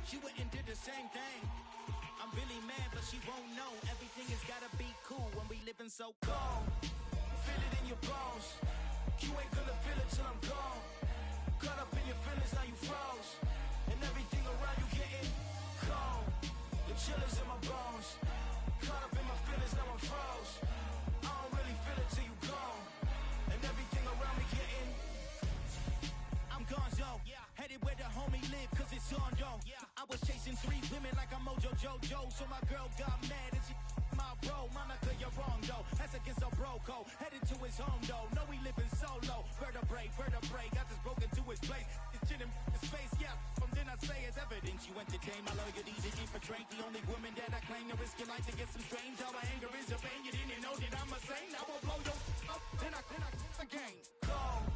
She went and did the same thing. I'm really mad, but she won't know. Everything has gotta be cool when we living so cold. Feel it in your bones. You ain't gonna feel it till I'm gone. Caught up in your feelings, now you froze. And everything around you getting cold. The chillers in my bones. Caught up in my feelings, now I'm froze. I don't really feel it till you gone. And everything around me getting I'm gonzo, headed where the homie live, cause it's on, yo. I was chasing 3 women like I'm Mojo Jojo, so my girl got mad and she my bro. Monica, you're wrong, though. That's against a bro code. Headed to his home, though. No, we living solo. Vertebrae, got this broken to his place. It's shit in his face, yeah. From then I say it's evidence. You entertain my loyalty, did you portray the only woman that I claim to risk your life to get some strange. All my anger is a pain. You didn't know that I'm a saint. Now I'll blow your up, then I again. Cold.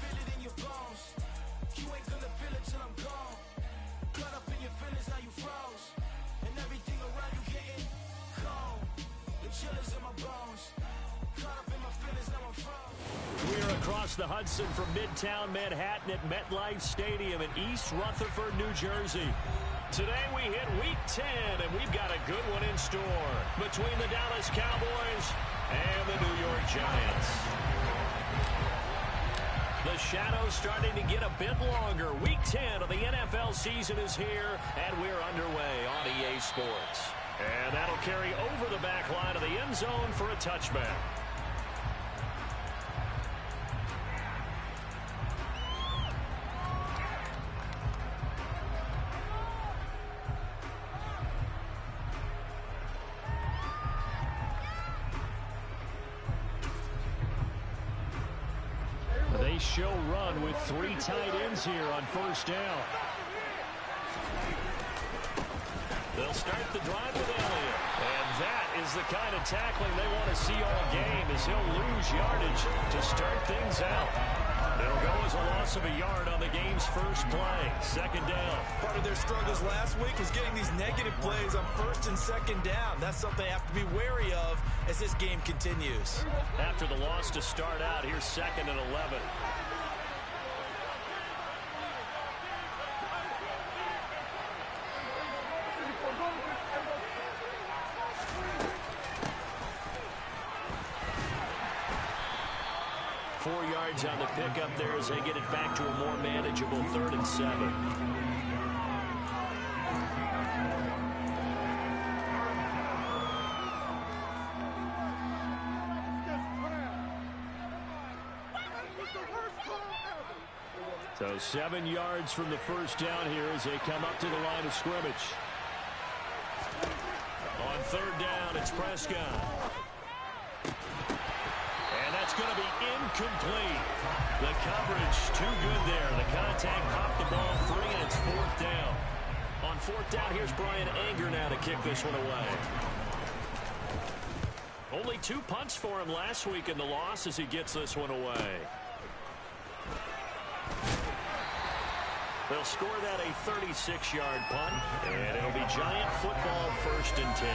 Feel it in your bones. You ain't gonna feel it till I'm gone. Caught up in your feelings, now you froze. And everything around you getting cold. The chillers in my bones. Caught up in my feelings, now I'm froze. We're across the Hudson from Midtown Manhattan at MetLife Stadium in East Rutherford, New Jersey. Today we hit Week 10, and we've got a good one in store between the Dallas Cowboys and the New York Giants. The shadow's starting to get a bit longer. Week 10 of the NFL season is here, and we're underway on EA Sports. And that'll carry over the back line of the end zone for a touchback. They show run with 3 tight ends here on first down. They'll start the drive with Elliott. And that is the kind of tackling they want to see all game, as he'll lose yardage to start things out. It'll go as a loss of a yard on the game's first play. Second down. Part of their struggles last week was getting these negative plays on first and second down. That's something they have to be wary of as this game continues. After the loss to start out, here's 2nd and 11. On the pickup there as they get it back to a more manageable 3rd and 7. So 7 yards from the first down here as they come up to the line of scrimmage. On 3rd down, it's Prescott. Going to be incomplete. The coverage too good there. The contact popped the ball free, and it's 4th down. On 4th down, here's Brian Anger now to kick this one away. Only 2 punts for him last week in the loss as he gets this one away. They'll score that a 36-yard punt, and it'll be Giant football 1st and 10.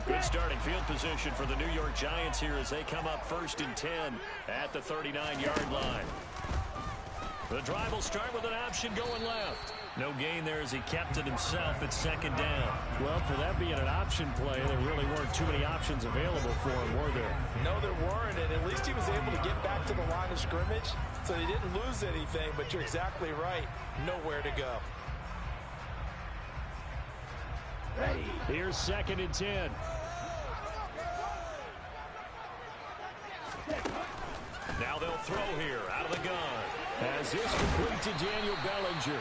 Good starting field position for the New York Giants here as they come up 1st and 10 at the 39-yard line. The drive will start with an option going left. No gain there as he kept it himself at 2nd down. Well, for that being an option play, there really weren't too many options available for him, were there? No, there weren't, and at least he was able to get back to the line of scrimmage, so he didn't lose anything, but you're exactly right. Nowhere to go. Here's 2nd and 10. Now they'll throw here out of the gun. As this complete to Daniel Bellinger.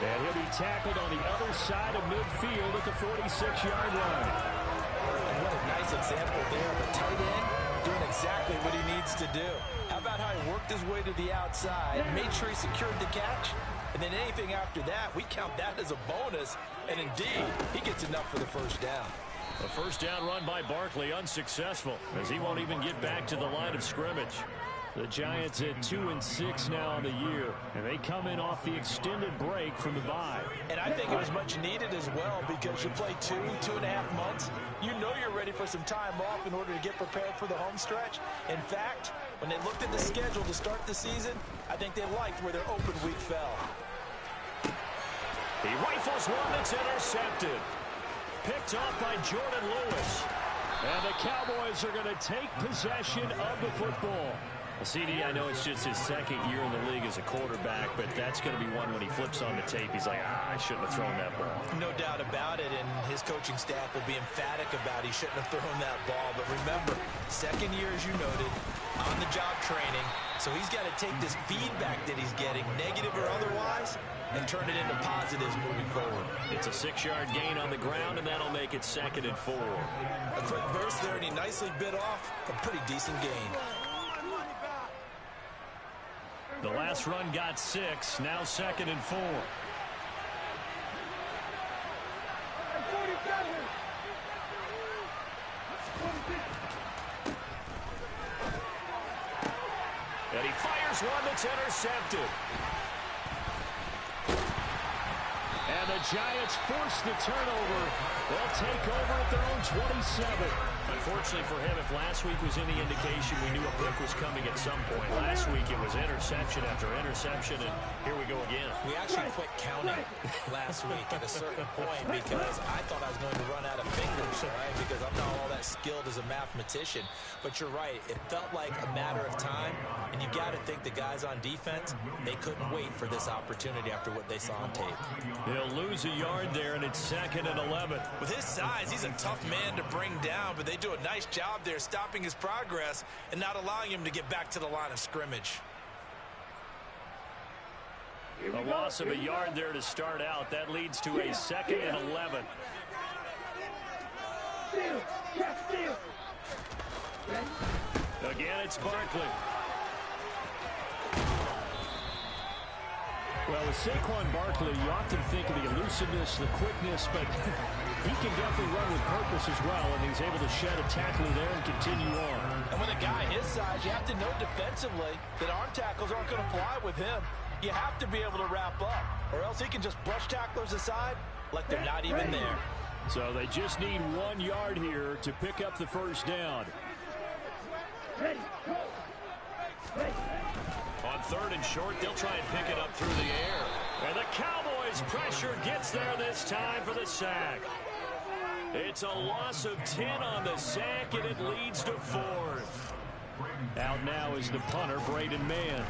And he'll be tackled on the other side of midfield at the 46-yard line. And what a nice example there of a tight end doing exactly what he needs to do. How about how he worked his way to the outside, made sure he secured the catch, and then anything after that, we count that as a bonus. And indeed, he gets enough for the first down. A first down run by Barkley unsuccessful as he won't even get back to the line of scrimmage. The Giants at 2-6 now on the year, and they come in off the extended break from the bye. And I think it was much needed as well, because you play 2.5 months. You know you're ready for some time off in order to get prepared for the home stretch. In fact, when they looked at the schedule to start the season, I think they liked where their open week fell. He rifles one that's intercepted. Picked off by Jordan Lewis. And the Cowboys are going to take possession of the football. CD, I know it's just his second year in the league as a quarterback, but that's going to be one when he flips on the tape. He's like, I shouldn't have thrown that ball. No doubt about it, and his coaching staff will be emphatic about he shouldn't have thrown that ball. But remember, second year, as you noted, on-the-job training, so he's got to take this feedback that he's getting, negative or otherwise, and turn it into positives moving forward. It's a 6-yard gain on the ground, and that'll make it 2nd and 4. A quick burst there, and he nicely bit off a pretty decent gain. The last run got 6, now 2nd and 4. And he fires one that's intercepted. And the Giants force the turnover. They'll take over at their own 27. Unfortunately for him, if last week was any indication, we knew a pick was coming at some point. Last week it was interception after interception, and here we go again. We actually quit counting last week at a certain point because I thought I was going to run out of fingers, right? Because I'm not all that skilled as a mathematician. But you're right. It felt like a matter of time, and you got to think the guys on defense, they couldn't wait for this opportunity after what they saw on tape. They'll lose a yard there, and it's 2nd and 11. With his size, he's a tough man to bring down, but they do a nice job there stopping his progress and not allowing him to get back to the line of scrimmage. A loss of a yard there to start out. That leads to a 2nd and 11. Again, it's Barkley. Well, with Saquon Barkley, you often think of the elusiveness, the quickness, but he can definitely run with purpose as well, and he's able to shed a tackler there and continue on. And with a guy his size, you have to know defensively that arm tackles aren't going to fly with him. You have to be able to wrap up, or else he can just brush tacklers aside like they're not even there. So they just need 1 yard here to pick up the first down. On 3rd and short, they'll try and pick it up through the air. And the Cowboys' pressure gets there this time for the sack. It's a loss of 10 on the sack, and it leads to 4th. Out now is the punter, Braden Mann.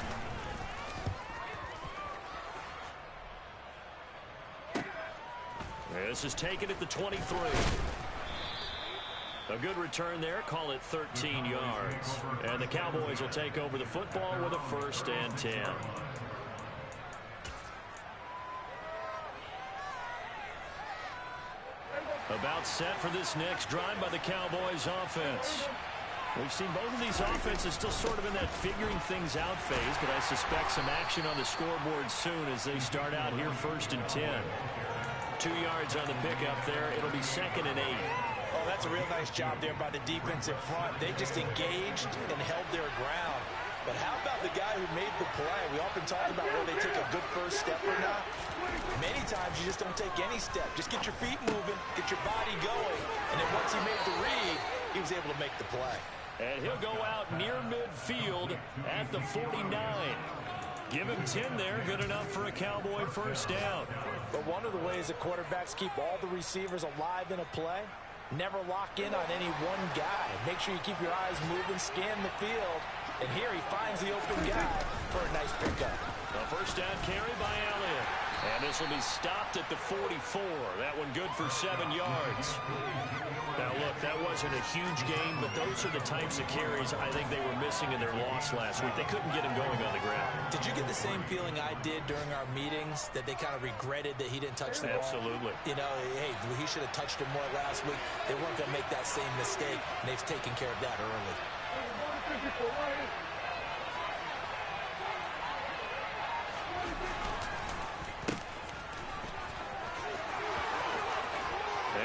This is taken at the 23. A good return there. Call it 13 yards. And the Cowboys will take over the football with a 1st and 10. About set for this next drive by the Cowboys offense. We've seen both of these offenses still sort of in that figuring things out phase, but I suspect some action on the scoreboard soon as they start out here 1st and 10. 2 yards on the pickup there. It'll be 2nd and 8. Oh, that's a real nice job there by the defense in front. They just engaged and held their ground. But how about the guy who made the play? We often talk about whether they take a good first step or not. Many times you just don't take any step. Just get your feet moving, get your body going. And then once he made the read, he was able to make the play. And he'll go out near midfield at the 49. Give him 10 there. Good enough for a Cowboy first down. But one of the ways that quarterbacks keep all the receivers alive in a play, never lock in on any one guy. Make sure you keep your eyes moving, scan the field. And here he finds the open guy for a nice pickup. A first down carry by Elliott. And this will be stopped at the 44. That one good for 7 yards. Now, look, that wasn't a huge gain, but those are the types of carries I think they were missing in their loss last week. They couldn't get him going on the ground. Did you get the same feeling I did during our meetings, that they kind of regretted that he didn't touch the ball? Absolutely. You know, hey, he should have touched him more last week. They weren't going to make that same mistake, and they've taken care of that early.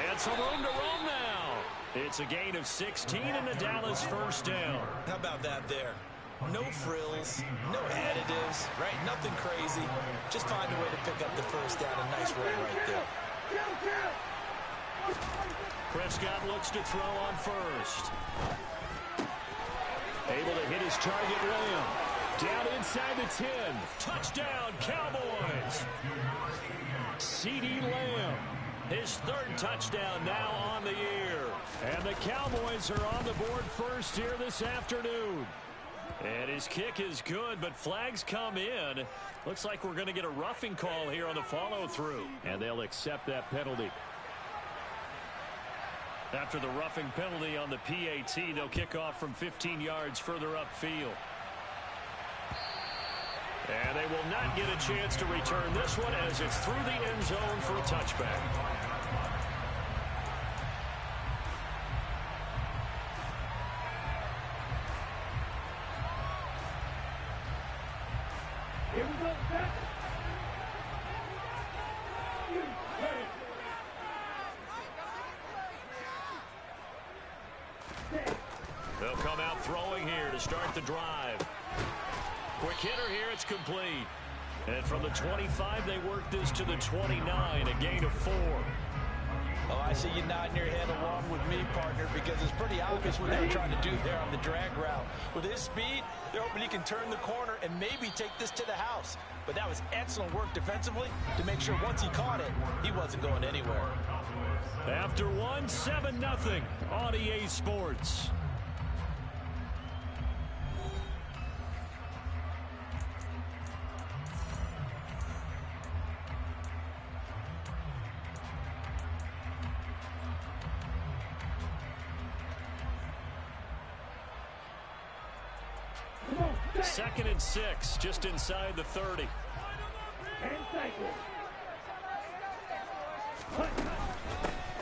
And some room to roam now. It's a gain of 16 and the Dallas first down. How about that there? No frills, no additives, right? Nothing crazy. Just find a way to pick up the first down. A nice run right there. Prescott looks to throw on first. Able to hit his target, Lamb. Down inside the 10. Touchdown, Cowboys. CeeDee Lamb. His third touchdown now on the year. And the Cowboys are on the board first here this afternoon. And his kick is good, but flags come in. Looks like we're going to get a roughing call here on the follow-through. And they'll accept that penalty. After the roughing penalty on the PAT, they'll kick off from 15 yards further upfield. And they will not get a chance to return this one as it's through the end zone for a touchback. Here we go, back. They'll come out throwing here to start the drive. Quick hitter here, it's complete. And from the 25, they work this to the 29, a gain of 4. Oh, I see you nodding your head along with me, partner, because it's pretty obvious what they're trying to do there on the drag route. With his speed, they're hoping he can turn the corner and maybe take this to the house. But that was excellent work defensively to make sure once he caught it, he wasn't going anywhere. After one, 7-0 on EA Sports. Second and 6, just inside the 30.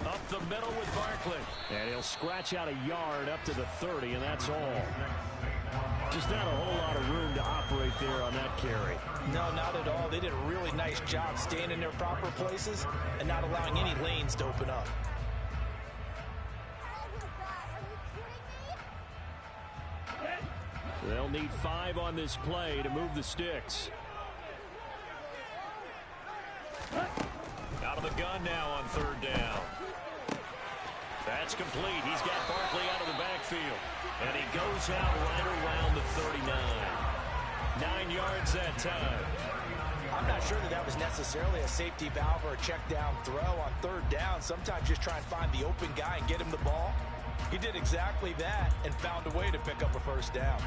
Up the middle with Barkley. And he'll scratch out a yard up to the 30, and that's all. Just not a whole lot of room to operate there on that carry. No, not at all. They did a really nice job staying in their proper places and not allowing any lanes to open up. They'll need 5 on this play to move the sticks. Out of the gun now on third down. That's complete. He's got Barkley out of the backfield. And he goes out right around the 39. 9 yards that time. I'm not sure that was necessarily a safety valve or a check down throw on third down. Sometimes just try and find the open guy and get him the ball. He did exactly that and found a way to pick up a first down.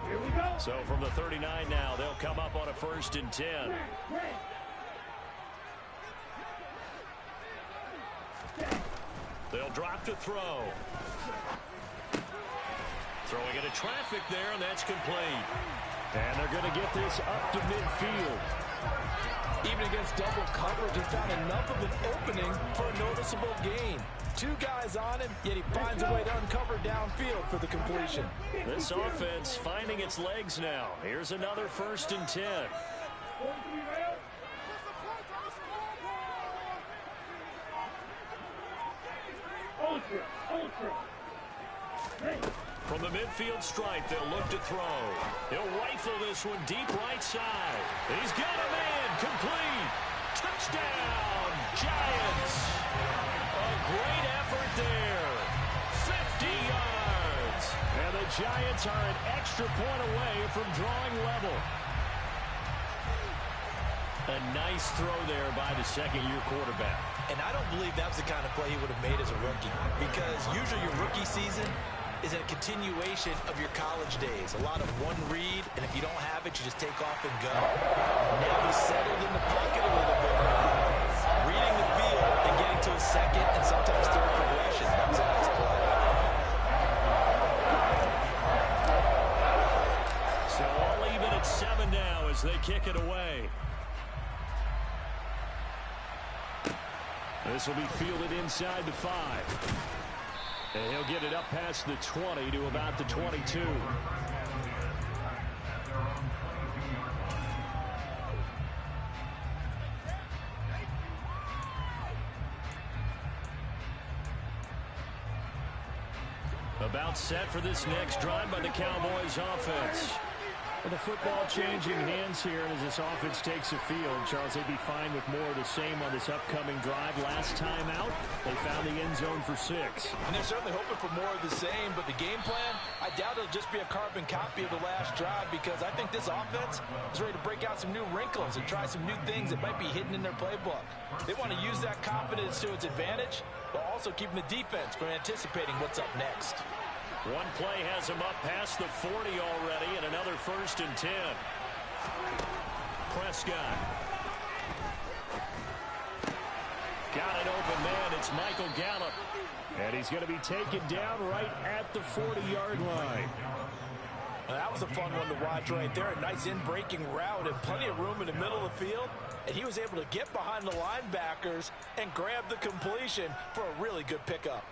Here we go. So from the 39 now, they'll come up on a 1st and 10. They'll drop to throw. Throwing into traffic there, and that's complete. And they're going to get this up to midfield. Even against double coverage, he found enough of an opening for a noticeable gain. 2 guys on him, yet he finds a way to uncover downfield for the completion. This offense finding its legs now. Here's another 1st and 10. From the midfield stripe, they'll look to throw. He'll rifle this one deep right side. He's got a man, complete. Touchdown, Giants. A great effort there. 50 yards. And the Giants are an extra point away from drawing level. A nice throw there by the second-year quarterback. And I don't believe that's the kind of play he would have made as a rookie, because usually your rookie season is a continuation of your college days. A lot of one read, and if you don't have it, you just take off and go. Now he's settled in the pocket a little bit, reading the field and getting to his second and sometimes third progression. That was a nice play. So all even at 7 now as they kick it away. This will be fielded inside the 5. And he'll get it up past the 20 to about the 22. About set for this next drive by the Cowboys offense. With the football changing hands here, and as this offense takes the field, Charles, they'd be fine with more of the same on this upcoming drive. Last time out, they found the end zone for 6. And they're certainly hoping for more of the same, but the game plan, I doubt it'll just be a carbon copy of the last drive, because I think this offense is ready to break out some new wrinkles and try some new things that might be hidden in their playbook. They want to use that confidence to its advantage, while also keeping the defense from anticipating what's up next. One play has him up past the 40 already, and another 1st and 10. Prescott. Got an open man. It's Michael Gallup. And he's going to be taken down right at the 40-yard line. Well, that was a fun one to watch right there. A nice in-breaking route and plenty of room in the middle of the field. And he was able to get behind the linebackers and grab the completion for a really good pickup.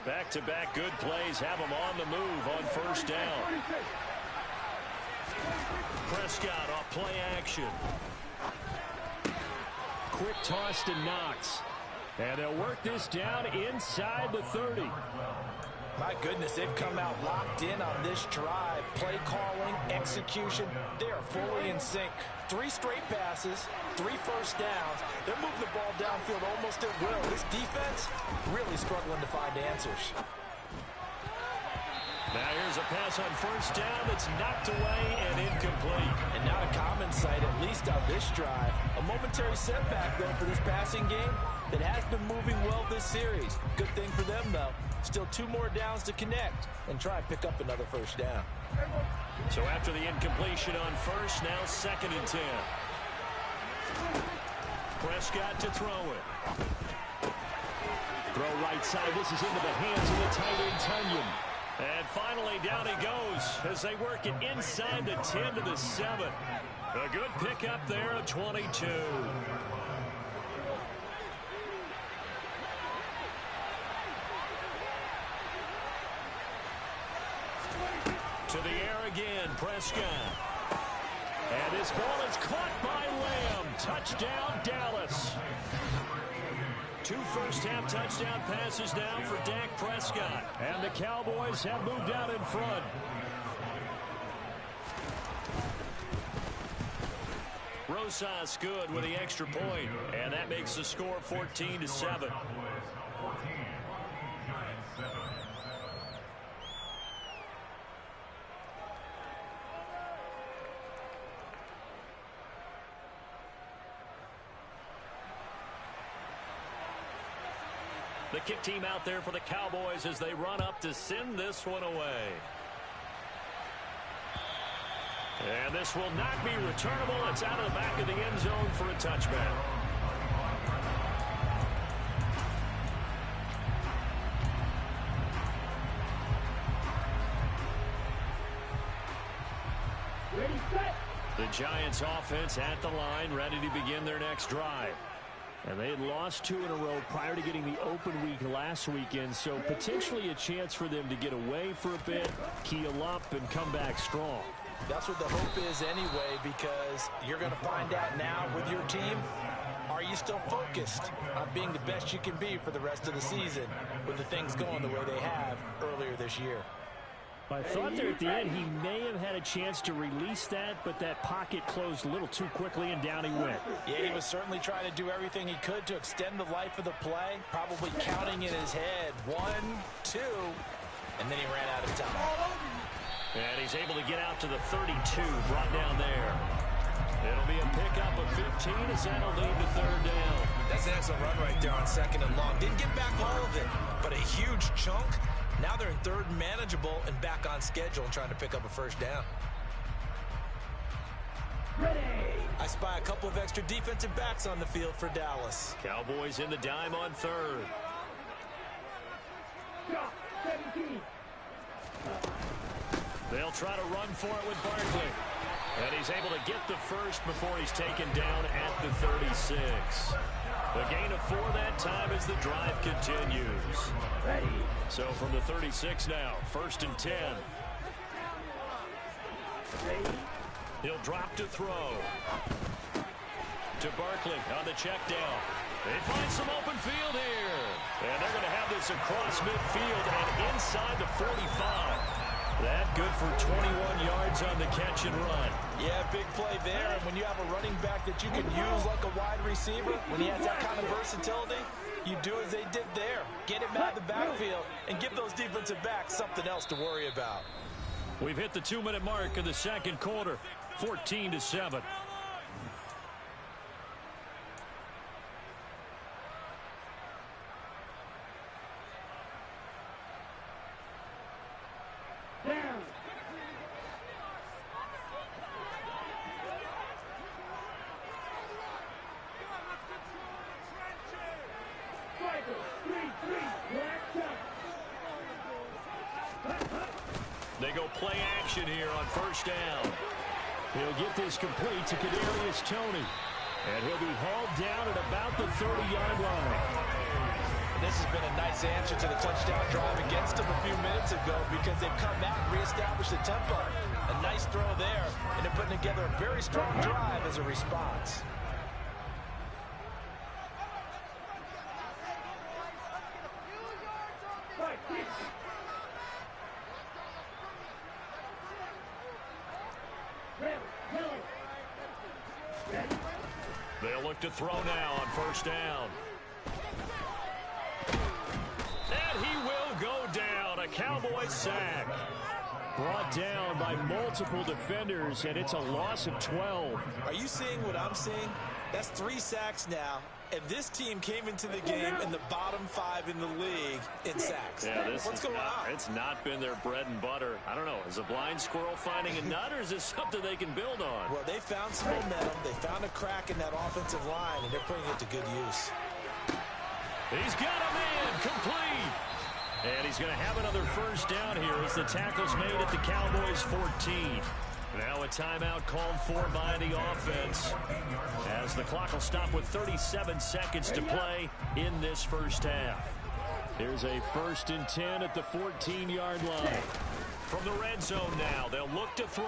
Back-to-back good plays have him on the move on 1st down. Prescott off play action. Quick toss to Knox. And they'll work this down inside the 30. My goodness, they've come out locked in on this drive. Play calling, execution, they are fully in sync. 3 straight passes, 3 first downs. They're moving the ball downfield almost at will. This defense really struggling to find answers. Now here's a pass on 1st down that's knocked away and incomplete. And not a common sight, at least on this drive. A momentary setback, though, for this passing game that has been moving well this series. Good thing for them, though. Still 2 more downs to connect and try and pick up another 1st down. So after the incompletion on 1st, now 2nd and 10. Prescott to throw it. Throw right side. This is into the hands of the tight end, Tunyon. And finally, down he goes as they work it inside the 10 to the 7. A good pickup there at 22. To the air again, Prescott. And this ball is caught by Lamb. Touchdown, Dallas. 2 first-half touchdown passes now for Dak Prescott. And the Cowboys have moved out in front. Rosas good with the extra point, and that makes the score 14-7. The kick team out there for the Cowboys as they run up to send this one away. And this will not be returnable. It's out of the back of the end zone for a touchback. Ready, set. The Giants offense at the line, ready to begin their next drive. And they had lost 2 in a row prior to getting the open week last weekend, so potentially a chance for them to get away for a bit, keel up, and come back strong. That's what the hope is anyway, because you're going to find out now with your team, are you still focused on being the best you can be for the rest of the season with the things going the way they have earlier this year? I thought there at the end he may have had a chance to release that, but that pocket closed a little too quickly, and down he went. Yeah, he was certainly trying to do everything he could to extend the life of the play, probably counting in his head 1, 2, and then he ran out of time. And he's able to get out to the 32, brought down there. It'll be a pickup of 15 as that'll lead to 3rd down. That's an excellent run right there on 2nd and long. Didn't get back all of it, but a huge chunk. Now they're in 3rd and manageable and back on schedule and trying to pick up a 1st down. Ready. I spy a couple of extra defensive backs on the field for Dallas. Cowboys in the dime on 3rd. Drop, 17. They'll try to run for it with Barkley. And he's able to get the first before he's taken down at the 36. A gain of 4 that time as the drive continues. Ready. So from the 36 now, 1st and 10. Ready. He'll drop to throw. To Barkley on the check down. They find some open field here. And they're going to have this pass across midfield and inside the 45. That good for 21 yards on the catch and run. Yeah, big play there. And when you have a running back that you can use like a wide receiver, when he has that kind of versatility, you do as they did there. Get him out of the backfield and give those defensive backs something else to worry about. We've hit the 2-minute mark in the second quarter, 14-7. They go play action here on first down. He'll get this complete to Kadarius Toney. And he'll be hauled down at about the 30-yard line. This has been a nice answer to the touchdown drive against them a few minutes ago because they've come back and reestablished the tempo. A nice throw there, and they're putting together a very strong drive as a response. They'll look to throw now on first down. And he will go down. A Cowboy sack. Brought down by multiple defenders, and it's a loss of 12. Are you seeing what I'm seeing? That's 3 sacks now, and this team came into the game in the bottom 5 in the league in sacks. Yeah, What's going on? It's not been their bread and butter. I don't know. Is a blind squirrel finding a nut, or is this something they can build on? Well, they found some momentum. They found a crack in that offensive line, and they're putting it to good use. He's got a man complete. And he's going to have another first down here as the tackle's made at the Cowboys' 14. Now a timeout called for by the offense as the clock will stop with 37 seconds to play in this first half. Here's a 1st and 10 at the 14-yard line. From the red zone now, they'll look to throw.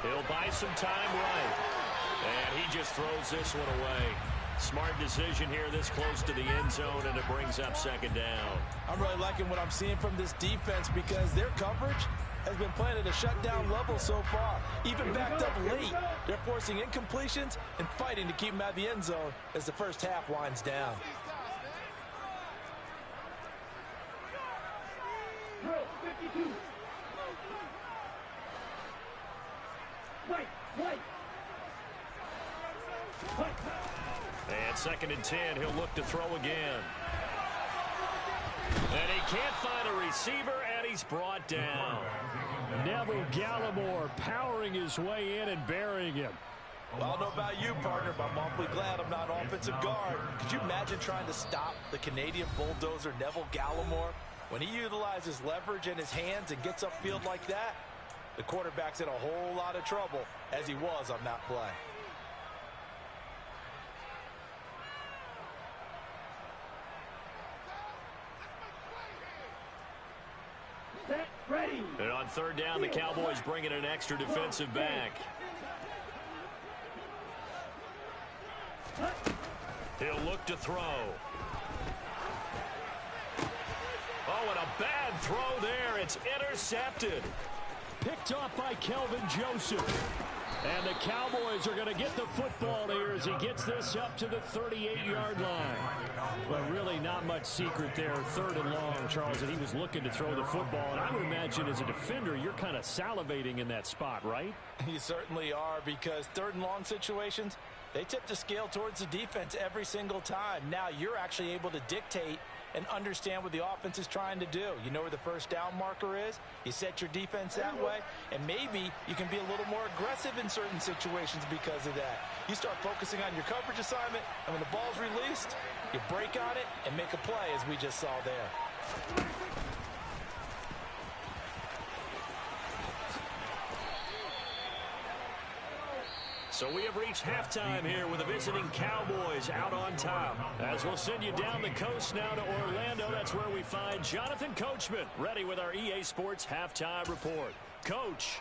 He'll buy some time right. And he just throws this one away. Smart decision here this close to the end zone, and it brings up second down. I'm really liking what I'm seeing from this defense because their coverage has been playing at a shutdown level so far. Even backed up late, they're forcing incompletions and fighting to keep them out of the end zone as the first half winds down. And 2nd and 10, he'll look to throw again. And he can't find a receiver, and he's brought down. Neville Gallimore powering his way in and burying him. Well, I don't know about you, partner, but I'm awfully glad I'm not offensive guard. Could you imagine trying to stop the Canadian bulldozer Neville Gallimore? When he utilizes leverage in his hands and gets upfield like that, the quarterback's in a whole lot of trouble, as he was on that play. And on 3rd down, the Cowboys bring in an extra defensive back. He'll look to throw. Oh, and a bad throw there. It's intercepted. Picked off by Kelvin Joseph. And the Cowboys are going to get the football here as he gets this up to the 38-yard line. But really not much secret there, 3rd and long, Charles, and he was looking to throw the football. And I would imagine as a defender, you're kind of salivating in that spot, right? You certainly are, because 3rd and long situations, they tip the scale towards the defense every single time. Now you're actually able to dictate and understand what the offense is trying to do. You know where the first down marker is. You set your defense that way, and maybe you can be a little more aggressive in certain situations because of that. You start focusing on your coverage assignment, and when the ball's released, you break on it and make a play, as we just saw there. So we have reached halftime here with the visiting Cowboys out on top. As we'll send you down the coast now to Orlando, that's where we find Jonathan Coachman, ready with our EA Sports Halftime Report. Coach.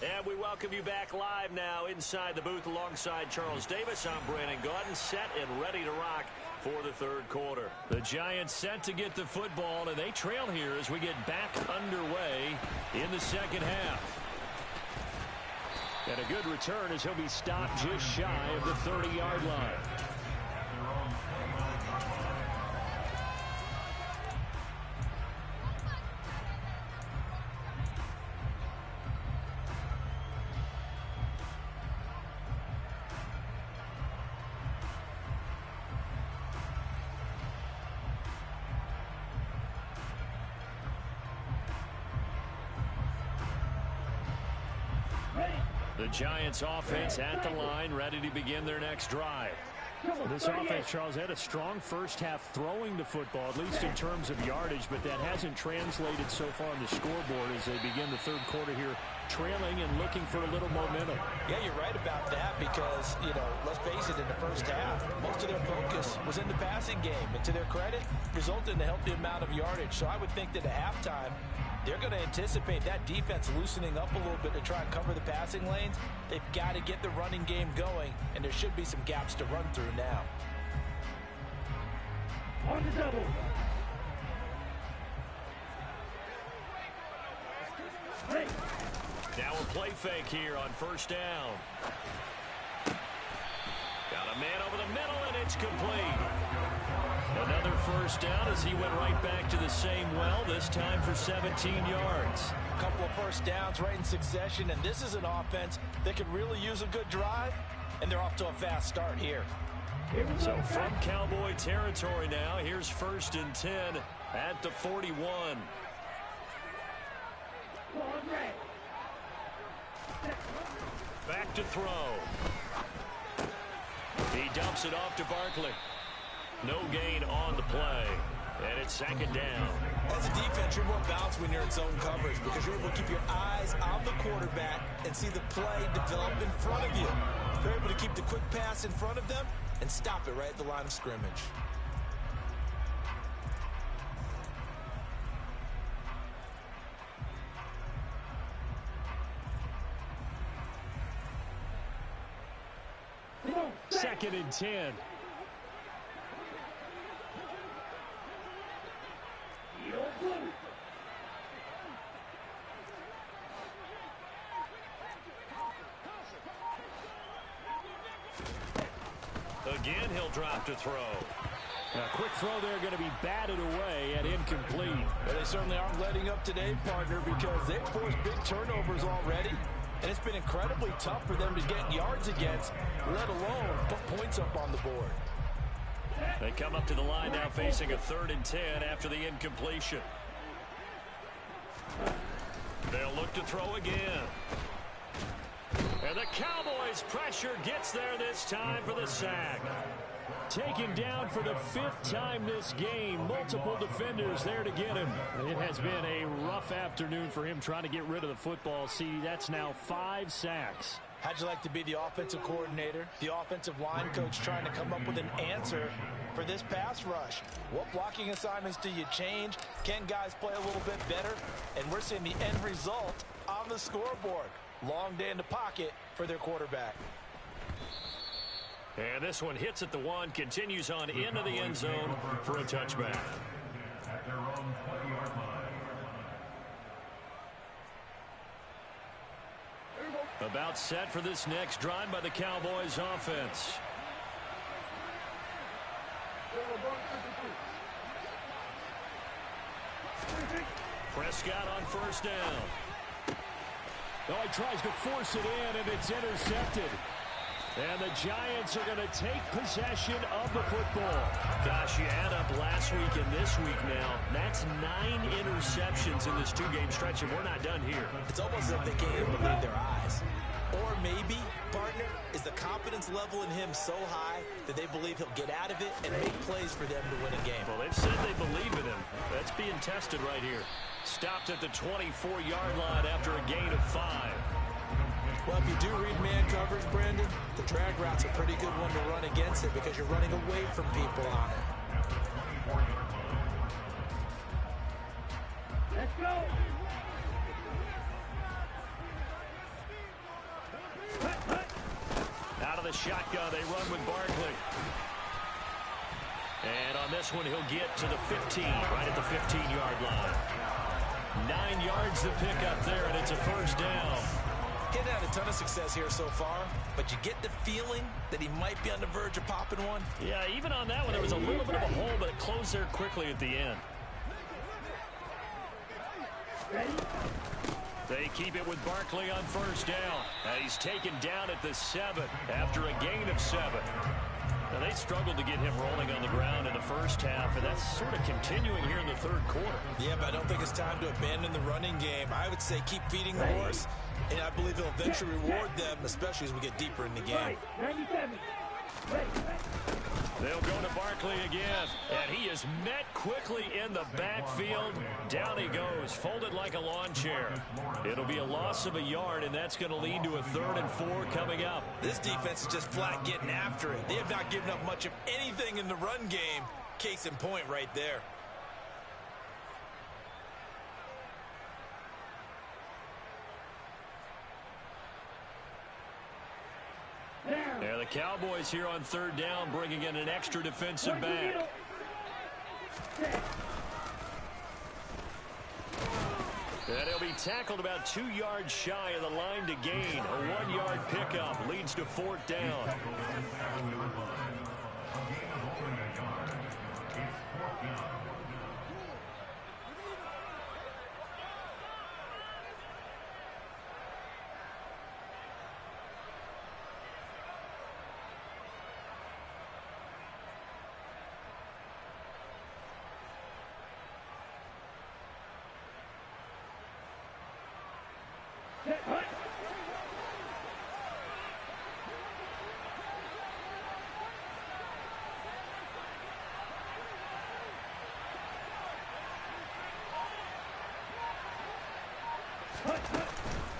And we welcome you back live now inside the booth alongside Charles Davis. I'm Brandon Gaudin, set and ready to rock for the third quarter. The Giants set to get the football, and they trail here as we get back underway in the second half. And a good return as he'll be stopped just shy of the 30-yard line. The Giants offense at the line, ready to begin their next drive. This offense, Charles, had a strong first half throwing the football, at least in terms of yardage, but that hasn't translated so far on the scoreboard as they begin the third quarter here, trailing and looking for a little momentum. Yeah, you're right about that because, let's face it, in the first half, most of their focus was in the passing game. And to their credit, resulted in a healthy amount of yardage. So I would think that at halftime, they're going to anticipate that defense loosening up a little bit to try and cover the passing lanes. They've got to get the running game going, and there should be some gaps to run through now. On the double. Hey. Now a play fake here on first down. Got a man over the middle, and it's complete. Another first down as he went right back to the same well, this time for 17 yards. A couple of first downs right in succession, and this is an offense that could really use a good drive, and they're off to a fast start here. So from Cowboy territory now, here's 1st and 10 at the 41. Back to throw. He dumps it off to Barkley. No gain on the play, and it's 2nd down. As a defense, you're more balanced when you're in zone coverage because you're able to keep your eyes on the quarterback and see the play develop in front of you. They're able to keep the quick pass in front of them and stop it right at the line of scrimmage. Second and 10. Again, he'll drop to throw. A quick throw there going to be batted away and incomplete. Well, they certainly aren't letting up today, partner, because they've forced big turnovers already. And it's been incredibly tough for them to get yards against, let alone put points up on the board. They come up to the line now facing a 3rd and 10 after the incompletion. They'll look to throw again. And the Cowboys' pressure gets there this time for the sack. Taken down for the 5th time this game. Multiple defenders there to get him. It has been a rough afternoon for him trying to get rid of the football. See, that's now 5 sacks. How'd you like to be the offensive coordinator, the offensive line coach trying to come up with an answer for this pass rush? What blocking assignments do you change? Can guys play a little bit better? And we're seeing the end result on the scoreboard. Long day in the pocket for their quarterback. And this one hits at the 1, continues on into the end zone for a touchback. About set for this next drive by the Cowboys offense. Prescott on first down. Oh, he tries to force it in, and it's intercepted. And the Giants are going to take possession of the football. Gosh, you add up last week and this week now. That's 9 interceptions in this 2-game stretch, and we're not done here. It's almost as if they can't even believe their eyes. Or maybe, partner, is the confidence level in him so high that they believe he'll get out of it and make plays for them to win a game. Well, they've said they believe in him. That's being tested right here. Stopped at the 24-yard line after a gain of 5. Well, if you do read man coverage, Brandon, the drag route's a pretty good one to run against it because you're running away from people on it. Let's go. of the shotgun. They run with Barkley. And on this one, he'll get to the 15, right at the 15-yard line. 9 yards to pick up there, and it's a first down. Getting had a ton of success here so far, but you get the feeling that he might be on the verge of popping one. Yeah, even on that one, there was a little bit of a hole, but it closed there quickly at the end. They keep it with Barkley on first down. And he's taken down at the 7 after a gain of 7. Now, they struggled to get him rolling on the ground in the first half, and that's sort of continuing here in the third quarter. Yeah, but I don't think it's time to abandon the running game. I would say keep feeding the horse, and I believe he'll eventually reward them, especially as we get deeper in the game. 97. They'll go to Barkley again, and he is met quickly in the backfield. Down he goes, folded like a lawn chair. It'll be a loss of a yard, and that's going to lead to a 3rd and 4 coming up. This defense is just flat getting after it. They have not given up much of anything in the run game. Case in point right there. Yeah, the Cowboys here on 3rd down, bringing in an extra defensive back. And he'll be tackled about 2 yards shy of the line to gain. A 1-yard pickup leads to 4th down.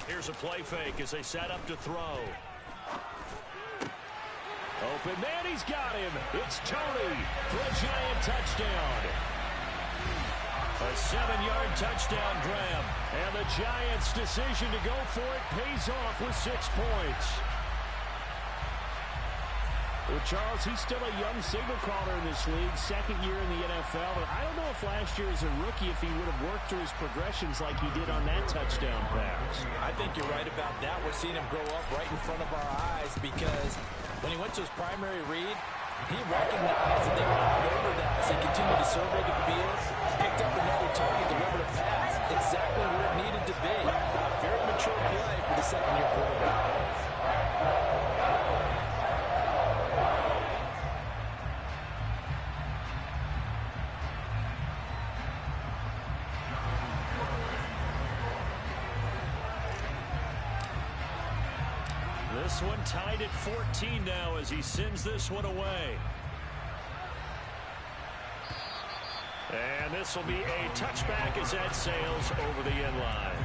Here's a play fake as they set up to throw. Open man, he's got him. It's Tony for a giant touchdown. A 7-yard touchdown grab. And the Giants' decision to go for it pays off with 6 points. Well, Charles, he's still a young signal caller in this league, 2nd year in the NFL. But I don't know if last year as a rookie, if he would have worked through his progressions like he did on that touchdown pass. I think you're right about that. We're seeing him grow up right in front of our eyes because when he went to his primary read, he recognized that they were all over that. So he continued to survey the field, picked up another target, delivered a pass exactly where it needed to be. A very mature play for the 2nd-year quarterback. This one tied at 14 now as he sends this one away. And this will be a touchback as that sails over the end line.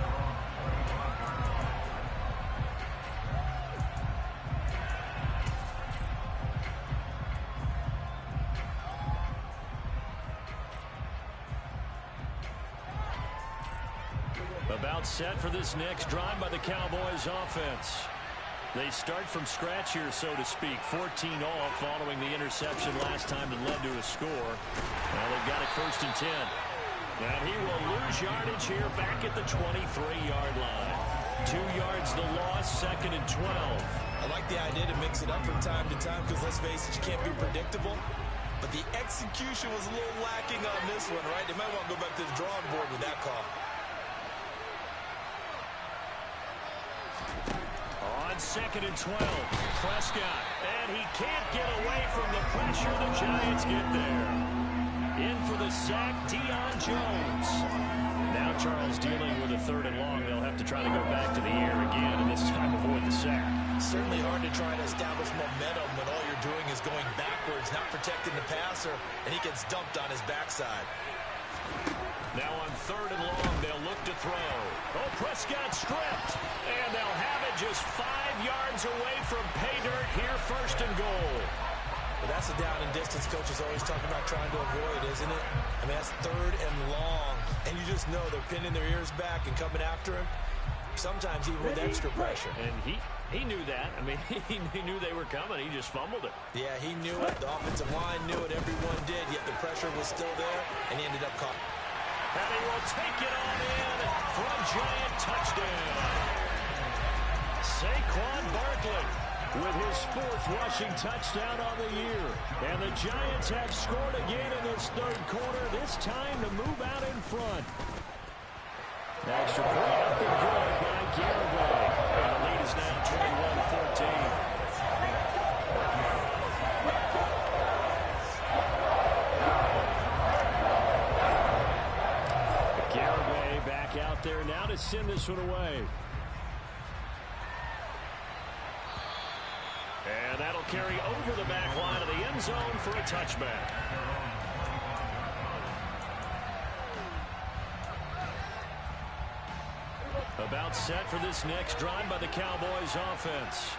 About set for this next drive by the Cowboys offense. They start from scratch here, so to speak. 14 all following the interception last time that led to a score. Now they've got it 1st and 10. And he will lose yardage here back at the 23-yard line. 2 yards the loss, 2nd and 12. I like the idea to mix it up from time to time because, let's face it, you can't be predictable. But the execution was a little lacking on this one, right? They might want to go back to the drawing board with that call. On 2nd and 12, Prescott, and he can't get away from the pressure. The Giants get there. In for the sack, Deion Jones. Now Charles dealing with a 3rd and long. They'll have to try to go back to the air again, and this time avoid the sack. Certainly hard to try to establish momentum when all you're doing is going backwards, not protecting the passer, and he gets dumped on his backside. Now on 3rd and long, they'll look to throw. Oh, Prescott stripped. And they'll have it just 5 yards away from pay dirt here, 1st and goal. But that's a down and distance coach is always talking about trying to avoid, isn't it? I mean, that's 3rd and long. And you just know they're pinning their ears back and coming after him. sometimes even with extra pressure. And he knew that. I mean, he knew they were coming. He just fumbled it. Yeah, he knew it. The offensive line knew it. Everyone did, yet the pressure was still there, and he ended up caught. And he will take it on in for a giant touchdown. Saquon Barkley with his 4th rushing touchdown on the year. And the Giants have scored again in this 3rd quarter, this time to move out in front. Extra point up and good by Garibay. And the lead is now 21-14. Garibay back out there now to send this one away. And that'll carry over the back line of the end zone for a touchback. About set for this next drive by the Cowboys offense.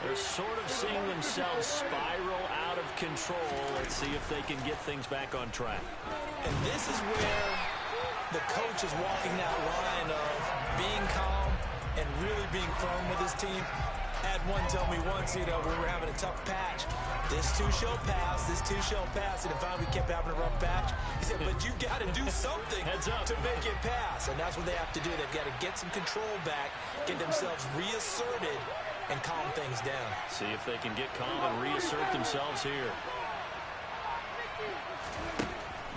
They're sort of seeing themselves spiral out of control. Let's see if they can get things back on track. And this is where the coach is walking that line of being calm and really being firm with his team. I had one tell me once, we were having a tough patch. This too shall pass, this too shall pass. And finally we kept having a rough patch. He said, but you got to do something to make it pass. And that's what they have to do. They've got to get some control back, get themselves reasserted, and calm things down. See if they can get calm and reassert themselves here.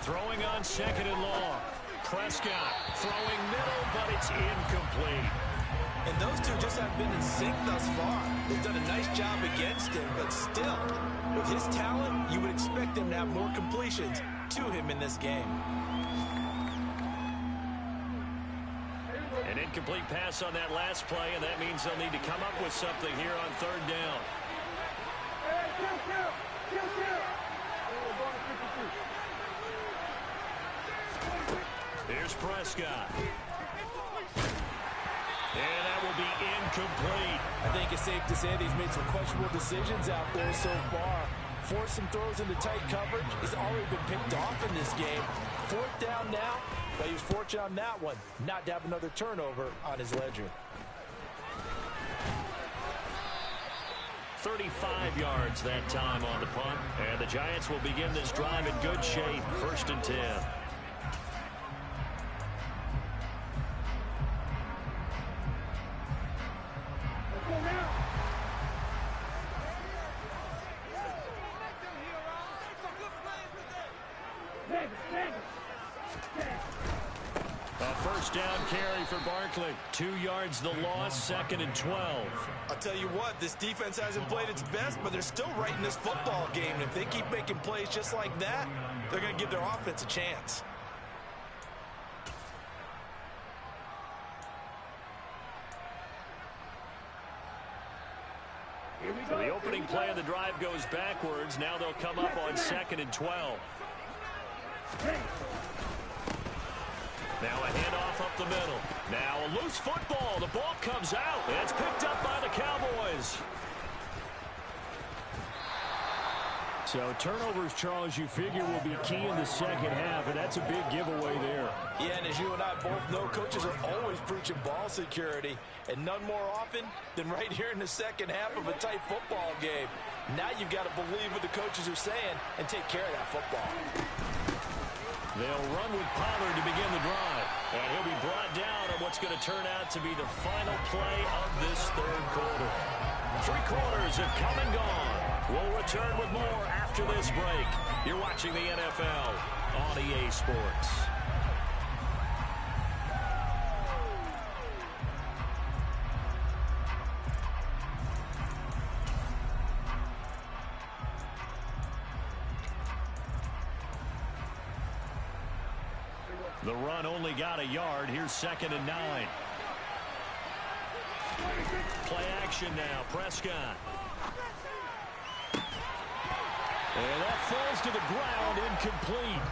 Throwing on 2nd and long. Prescott throwing middle, but it's incomplete. And those two just haven't been in sync thus far. They've done a nice job against him, but still, with his talent, you would expect him to have more completions to him in this game. An incomplete pass on that last play, and that means they'll need to come up with something here on 3rd down. Here's Prescott. And that will be incomplete. I think it's safe to say that he's made some questionable decisions out there so far. Forced some throws into tight coverage. He's already been picked off in this game. 4th down now, but he was fortunate on that one not to have another turnover on his ledger. 35 yards that time on the punt. And the Giants will begin this drive in good shape. 1st and 10. A 1st down carry for Barkley. 2 yards the loss, 2nd and 12. I'll tell you what, this defense hasn't played its best, but they're still right in this football game. And if they keep making plays just like that, they're going to give their offense a chance. So the opening play of the drive goes backwards. Now they'll come up on 2nd and 12. Now a handoff up the middle. Now a loose football. The ball comes out. It's picked up by the Cowboys. So turnovers, Charles, you figure will be key in the 2nd half, and that's a big giveaway there. Yeah, and as you and I both know, coaches are always preaching ball security, and none more often than right here in the 2nd half of a tight football game. Now you've got to believe what the coaches are saying and take care of that football. They'll run with Pollard to begin the drive, and he'll be brought down on what's going to turn out to be the final play of this 3rd quarter. 3 quarters have come and gone. We'll return with more after this break. You're watching the NFL on EA Sports. The run only got a yard. Here's 2nd and 9. Play action now. Prescott. And that falls to the ground, incomplete.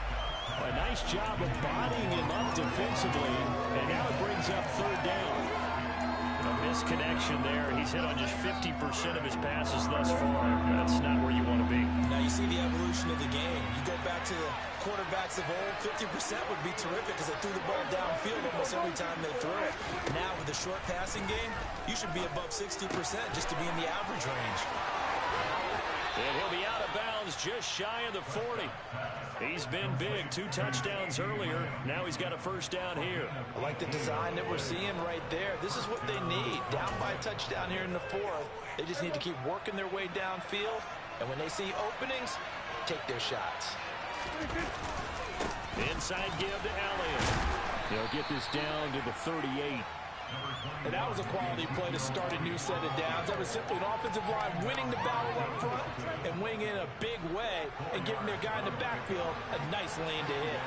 A nice job of bodying him up defensively, and now it brings up 3rd down. A misconnection there. He's hit on just 50% of his passes thus far. That's not where you want to be. Now, you see the evolution of the game. You go back to the quarterbacks of old, 50% would be terrific because they threw the ball downfield almost every time they threw it. Now with the short passing game, you should be above 60% just to be in the average range. And he'll be out of bounds just shy of the 40. He's been big, 2 touchdowns earlier. Now he's got a first down here. I like the design that we're seeing right there. This is what they need. Down by a touchdown here in the 4th. They just need to keep working their way downfield. And when they see openings, take their shots. Inside give to Elliott. He'll get this down to the 38. And that was a quality play to start a new set of downs. That was simply an offensive line winning the battle up front and winning in a big way and giving their guy in the backfield a nice lane to hit.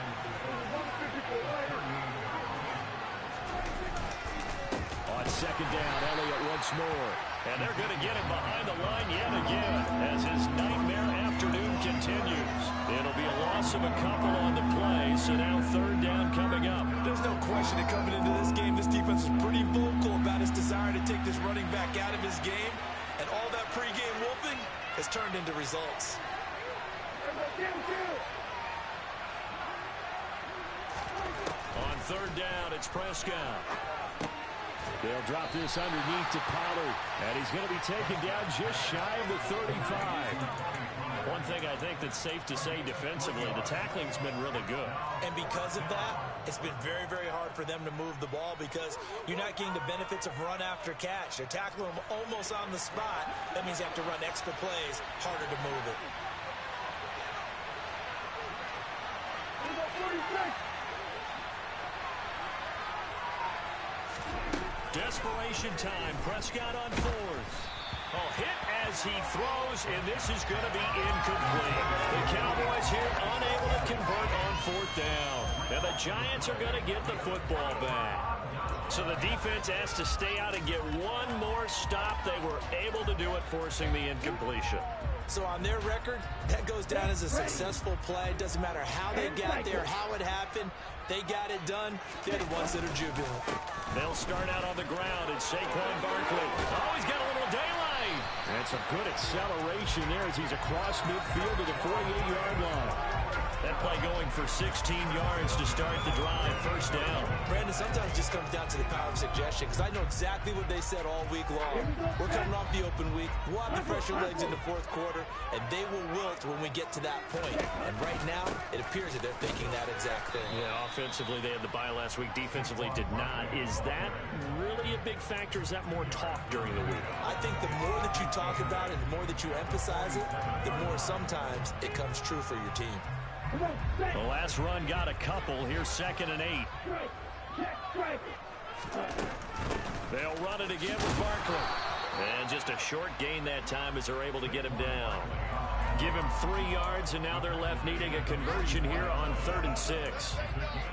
On second down, Elliott once more. And they're going to get him behind the line yet again as his nightmare afternoon continues. It'll be a loss of a couple on the play, so now third down coming up. There's no question that coming into this game, this defense is pretty vocal about his desire to take this running back out of his game. And all that pregame wolfing has turned into results. On third down, it's Prescott. They'll drop this underneath to Pollard, and he's going to be taken down just shy of the 35. One thing I think that's safe to say defensively, the tackling's been really good. And because of that, it's been very, very hard for them to move the ball because you're not getting the benefits of run after catch. They're tackling them almost on the spot. That means you have to run extra plays, harder to move it. Desperation time. Prescott on 4th. Oh, hit as he throws, and this is going to be incomplete. The Cowboys here unable to convert on 4th down. And the Giants are going to get the football back. So the defense has to stay out and get one more stop. They were able to do it, forcing the incompletion. So on their record, that goes down as a successful play. Doesn't matter how they got there, how it happened. They got it done. They're the ones that are jubilant. They'll start out on the ground, and Saquon Barkley. Oh, he's got a little daylight. And some good acceleration there as he's across midfield to the 48-yard line. That play going for 16 yards to start the drive, first down. Brandon, sometimes it just comes down to the power of suggestion because I know exactly what they said all week long. We're coming off the open week. We'll have the fresher legs in the 4th quarter, and they will wilt when we get to that point. And right now, it appears that they're thinking that exact thing. Yeah, offensively, they had the bye last week. Defensively, did not. Is that really a big factor? Is that more talk during the week? I think the more that you talk about it, the more that you emphasize it, the more sometimes it comes true for your team. The last run got a couple. Here's 2nd and 8. They'll run it again with Barkley. And just a short gain that time as they're able to get him down. Give him 3 yards, and now they're left needing a conversion here on 3rd and 6.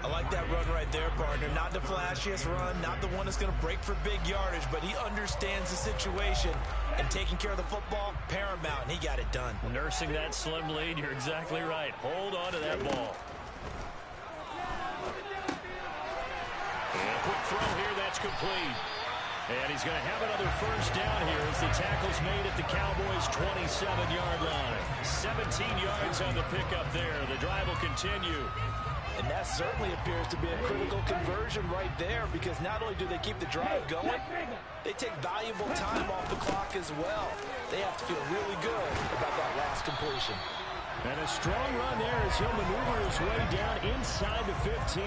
I like that run right there, partner. Not the flashiest run, not the one that's going to break for big yardage, but he understands the situation, and taking care of the football, paramount, and he got it done. Nursing that slim lead, you're exactly right. Hold on to that ball. And a quick throw here, that's complete. And he's going to have another first down here as the tackle's made at the Cowboys' 27-yard line. 17 yards on the pickup there. The drive will continue. And that certainly appears to be a critical conversion right there because not only do they keep the drive going, they take valuable time off the clock as well. They have to feel really good about that last completion. And a strong run there as he'll maneuver his way down inside the 15.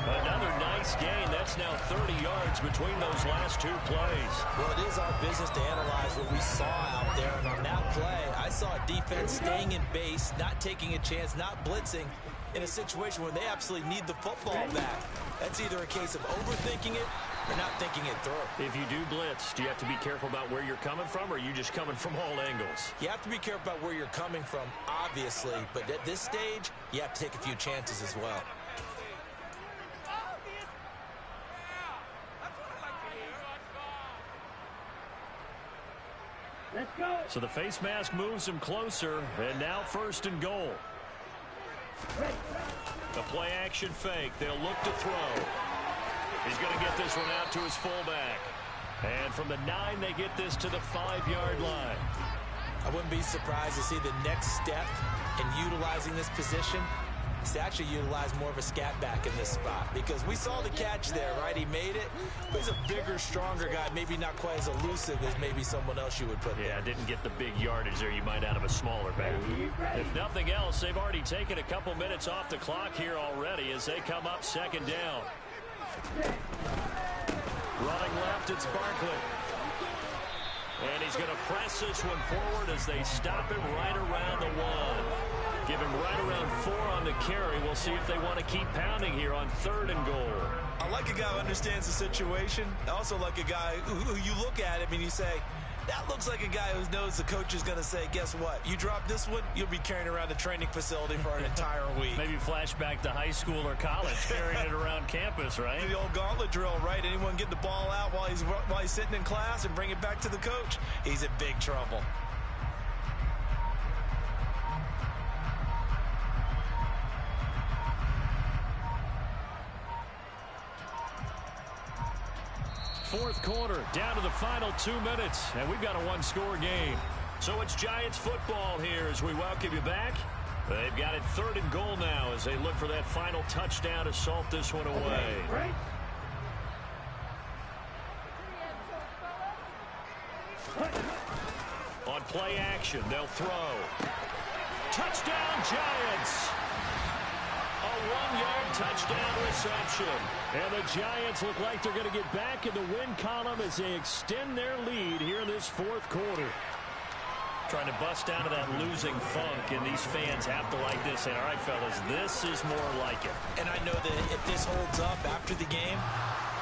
Another nice gain. That's now 30 yards between those last 2 plays. Well, it is our business to analyze what we saw out there. And on that play, I saw a defense staying in base, not taking a chance, not blitzing in a situation where they absolutely need the football back. That's either a case of overthinking it or not thinking it through. If you do blitz, do you have to be careful about where you're coming from, or are you just coming from all angles? You have to be careful about where you're coming from, obviously. But at this stage, you have to take a few chances as well. Let's go. So the face mask moves him closer, and now 1st and goal. The play action fake. They'll look to throw. He's going to get this one out to his fullback. And from the 9, they get this to the 5-yard line. I wouldn't be surprised to see the next step in utilizing this position is to actually utilize more of a scat back in this spot, because we saw the catch there, right? He made it, but he's a bigger, stronger guy, maybe not quite as elusive as maybe someone else you would put there. Yeah, didn't get the big yardage there you might out of a smaller back. If nothing else, they've already taken a couple minutes off the clock here already as they come up second down. Running left, it's Barkley. And he's going to press this one forward as they stop him right around the 1. Give him right around 4 on the carry. We'll see if they want to keep pounding here on 3rd and goal. I like a guy who understands the situation. I also like a guy who you look at him and you say, that looks like a guy who knows the coach is going to say, guess what? You drop this one, you'll be carrying around the training facility for an entire week. Maybe flashback to high school or college, carrying it around campus, right? The old gauntlet drill, right? Anyone get the ball out while he's sitting in class and bring it back to the coach? He's in big trouble. Fourth quarter, down to the final 2 minutes, and we've got a one-score game. So it's Giants football here as we welcome you back. They've got it 3rd and goal now as they look for that final touchdown to salt this one away. On play action, they'll throw. Touchdown, Giants! A 1-yard touchdown reception. And the Giants look like they're going to get back in the win column as they extend their lead here in this 4th quarter. Trying to bust out of that losing funk, and these fans have to like this. And all right, fellas, this is more like it. And I know that if this holds up after the game,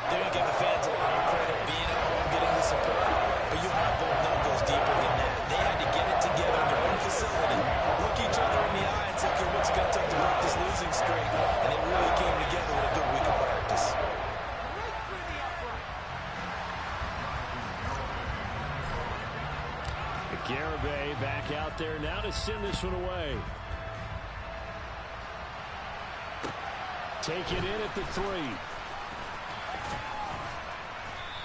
they're going to give the fans a lot of credit being at home, getting the support. But you have to know it goes deeper than that. They had to get it together in their own facility, look each other in the eye and say, okay, what's it going to take to break this losing streak? And they really came together with a good week of practice. Garibay back out there now to send this one away. Take it in at the 3.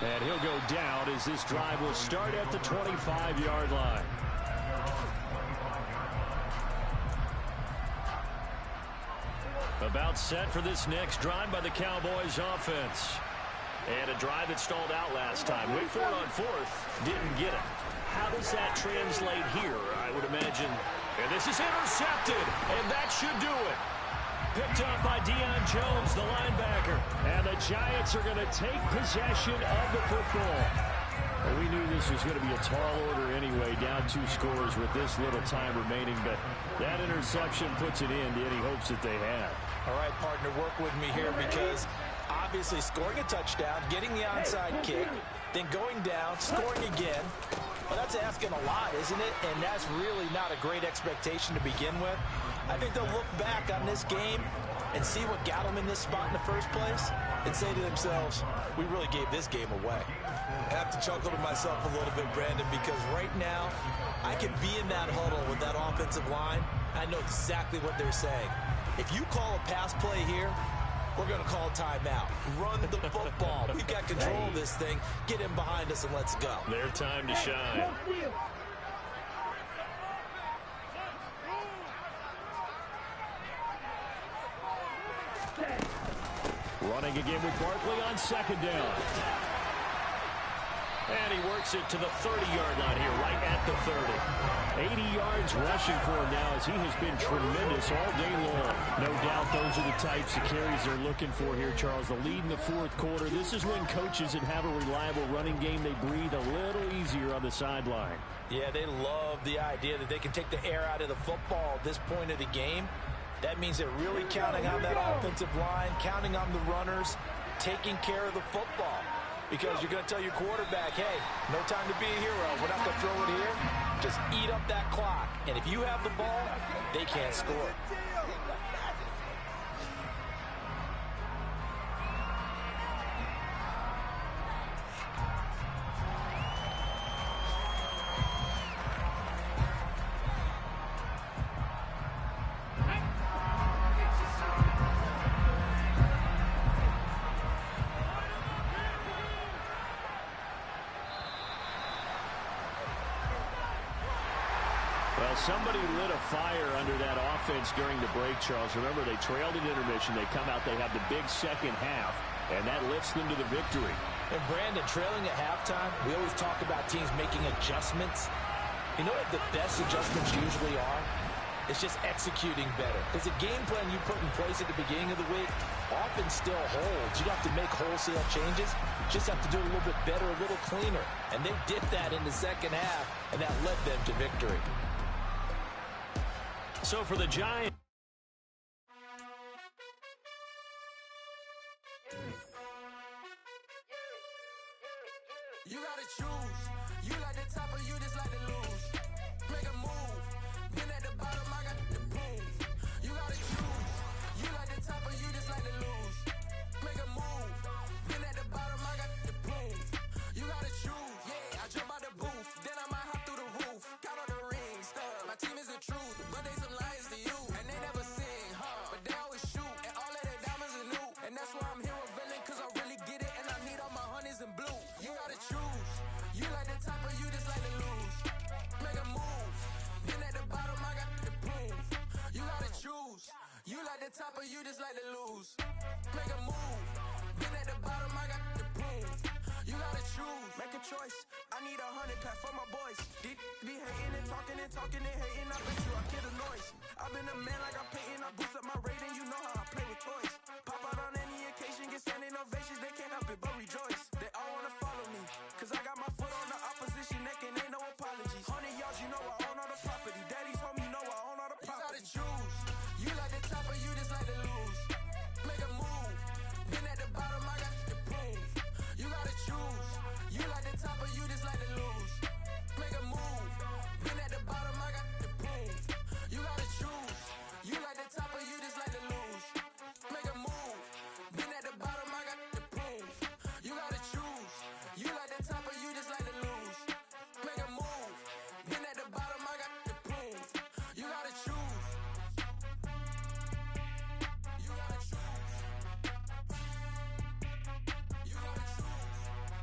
And he'll go down as this drive will start at the 25-yard line. About set for this next drive by the Cowboys offense. And a drive that stalled out last time. Wait for it on 4th. Didn't get it. How does that translate here, I would imagine? And this is intercepted, and that should do it. Picked up by Deion Jones, the linebacker. And the Giants are going to take possession of the football. Well, we knew this was going to be a tall order anyway, down 2 scores with this little time remaining. But that interception puts it in to any hopes that they had. All right, partner, work with me here because obviously scoring a touchdown, getting the onside kick, then going down, scoring again. Well, that's asking a lot, isn't it? And that's really not a great expectation to begin with. I think they'll look back on this game and see what got them in this spot in the first place and say to themselves, we really gave this game away. I have to chuckle to myself a little bit, Brandon, because right now I can be in that huddle with that offensive line. I know exactly what they're saying. If you call a pass play here, we're going to call timeout. Run the football. We've got control of this thing. Get in behind us and let's go. Their time to shine. Running again with Barkley on 2nd down. And he works it to the 30-yard line here, right at the 30. 80 yards rushing for him now as he has been tremendous all day long. No doubt those are the types of carries they're looking for here, Charles. The lead in the 4th quarter. This is when coaches that have a reliable running game, they breathe a little easier on the sideline. Yeah, they love the idea that they can take the air out of the football at this point of the game. That means they're really counting on that offensive line, counting on the runners, taking care of the football. Because you're going to tell your quarterback, hey, no time to be a hero. We're not going to throw it here. Just eat up that clock. And if you have the ball, they can't score. Well, somebody lit a fire under that offense during the break, Charles. Remember, they trailed at intermission. They come out, they have the big second half, and that lifts them to the victory. And Brandon, trailing at halftime, we always talk about teams making adjustments. You know what the best adjustments usually are? It's just executing better. Because the game plan you put in place at the beginning of the week often still holds. You don't have to make wholesale changes. You just have to do it a little bit better, a little cleaner. And they did that in the second half, and that led them to victory. So for the Giants, you gotta choose. You like the top or you just like to lose. Make a move. Been at the bottom, I got the boom. You gotta choose. You like the top or you just like to lose. Make a move. Been at the bottom, I got the boom. You gotta choose. Yeah, I jump out the booth. Then I might hop through the roof. Count on the rings. My team is the truth, but they some liars to you. And they never sing, but they always shoot. And all of their diamonds are new. And that's why I'm here with villain, cause I really get it. And I need all my honeys in blue. You gotta choose. You like the top or you just like to lose. Make a move. Been at the bottom, I got the boom. You gotta choose. You like the top or you just like to lose. Make a move. Been at the bottom, I got the boom. You gotta choose. Make a choice. I need 100 pack for my boys. These be hating and talking and hating. I bet you I kill the noise. I've been a man like I'm painting. I boost up my rating. You know how I play with toys. Pop out on any occasion, get standing ovations. They can't help it.